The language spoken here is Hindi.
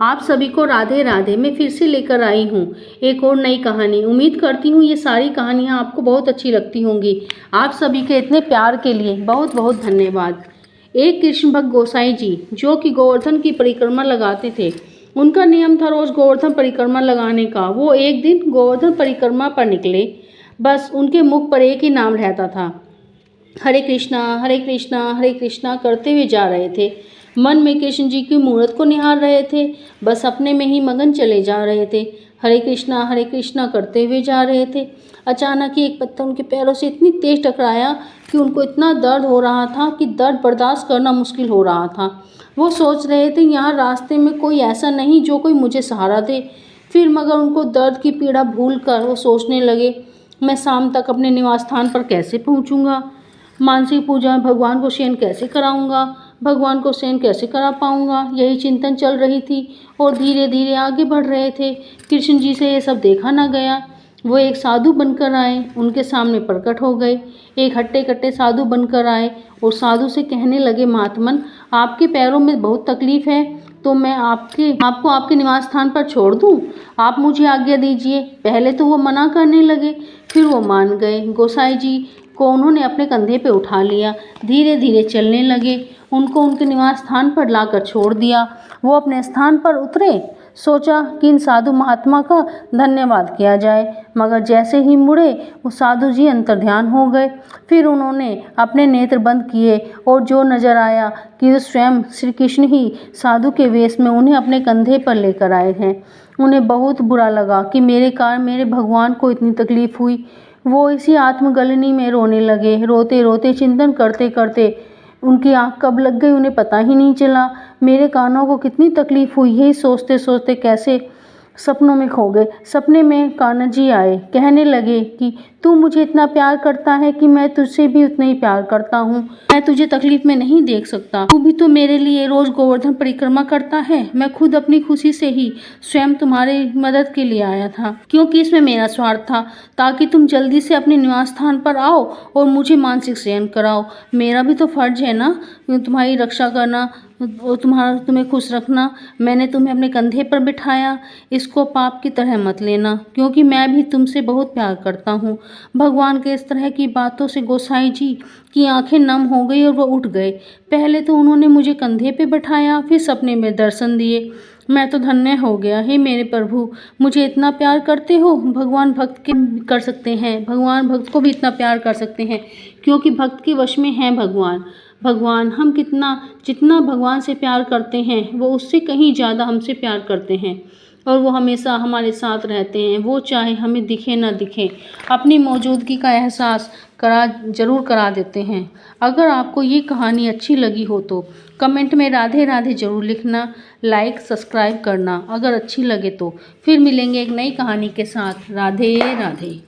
आप सभी को राधे राधे। मैं फिर से लेकर आई हूँ एक और नई कहानी। उम्मीद करती हूँ ये सारी कहानियाँ आपको बहुत अच्छी लगती होंगी। आप सभी के इतने प्यार के लिए बहुत बहुत धन्यवाद। एक कृष्ण भक्त गोसाई जी जो कि गोवर्धन की परिक्रमा लगाते थे। उनका नियम था रोज गोवर्धन परिक्रमा लगाने का। वो एक दिन गोवर्धन परिक्रमा पर निकले। बस उनके मुख पर एक ही नाम रहता था, हरे कृष्णा हरे कृष्णा हरे कृष्णा करते हुए जा रहे थे। मन में कृष्ण जी की मूर्त को निहार रहे थे। बस अपने में ही मगन चले जा रहे थे। हरे कृष्णा करते हुए जा रहे थे। अचानक ही एक पत्थर उनके पैरों से इतनी तेज टकराया कि उनको इतना दर्द हो रहा था कि दर्द बर्दाश्त करना मुश्किल हो रहा था। वो सोच रहे थे यहाँ रास्ते में कोई ऐसा नहीं जो कोई मुझे सहारा दे। फिर मगर उनको दर्द की पीड़ा भूल कर वो सोचने लगे, मैं शाम तक अपने निवास स्थान पर कैसे पहुँचूँगा, मानसिक पूजा भगवान को शयन कैसे कराऊंगा, भगवान को शयन कैसे करा पाऊंगा। यही चिंतन चल रही थी और धीरे धीरे आगे बढ़ रहे थे। कृष्ण जी से ये सब देखा ना गया। वो एक साधु बनकर आए, उनके सामने प्रकट हो गए। एक हट्टे कट्टे साधु बनकर आए और साधु से कहने लगे, महात्मन आपके पैरों में बहुत तकलीफ है तो मैं आपको आपके निवास स्थान पर छोड़ दूं, आप मुझे आज्ञा दीजिए। पहले तो वो मना करने लगे, फिर वो मान गए। गोसाई जी को उन्होंने अपने कंधे पे उठा लिया। धीरे धीरे चलने लगे। उनको उनके निवास स्थान पर लाकर छोड़ दिया। वो अपने स्थान पर उतरे। सोचा कि इन साधु महात्मा का धन्यवाद किया जाए, मगर जैसे ही मुड़े वो साधु जी अंतर्ध्यान हो गए। फिर उन्होंने अपने नेत्र बंद किए और जो नजर आया कि वो स्वयं श्री कृष्ण ही साधु के वेश में उन्हें अपने कंधे पर लेकर आए हैं। उन्हें बहुत बुरा लगा कि मेरे कारण मेरे भगवान को इतनी तकलीफ हुई। वो इसी आत्मगलनी में रोने लगे। रोते रोते चिंतन करते करते उनकी आंख कब लग गई उन्हें पता ही नहीं चला। मेरे कानों को कितनी तकलीफ हुई है, सोचते सोचते कैसे सपनों में खो गए। सपने में कान्हा जी आए, कहने लगे कि तू मुझे इतना प्यार करता है कि मैं तुझसे भी उतना ही प्यार करता हूँ। मैं तुझे तकलीफ में नहीं देख सकता। तू भी तो मेरे लिए रोज गोवर्धन परिक्रमा करता है। मैं खुद अपनी खुशी से ही स्वयं तुम्हारे मदद के लिए आया था, क्योंकि इसमें मेरा स्वार्थ था, ताकि तुम जल्दी से अपने निवास स्थान पर आओ और मुझे मानसिक शयन कराओ। मेरा भी तो फर्ज है ना तुम्हारी रक्षा करना और तुम्हें खुश रखना। मैंने तुम्हें अपने कंधे पर बिठाया, इसको पाप की तरह मत लेना, क्योंकि मैं भी तुमसे बहुत प्यार करता हूँ। भगवान के इस तरह की बातों से गोसाई जी की आंखें नम हो गई और वो उठ गए। पहले तो उन्होंने मुझे कंधे पे बैठाया, फिर सपने में दर्शन दिए। मैं तो धन्य हो गया। हे मेरे प्रभु, मुझे इतना प्यार करते हो। भगवान भक्त के कर सकते हैं, भगवान भक्त को भी इतना प्यार कर सकते हैं, क्योंकि भक्त के वश में है भगवान हम जितना भगवान से प्यार करते हैं वो उससे कहीं ज़्यादा हमसे प्यार करते हैं और वो हमेशा हमारे साथ रहते हैं। वो चाहे हमें दिखे ना दिखे, अपनी मौजूदगी का एहसास जरूर करा देते हैं। अगर आपको ये कहानी अच्छी लगी हो तो कमेंट में राधे राधे जरूर लिखना, लाइक सब्सक्राइब करना अगर अच्छी लगे तो। फिर मिलेंगे एक नई कहानी के साथ। राधे राधे।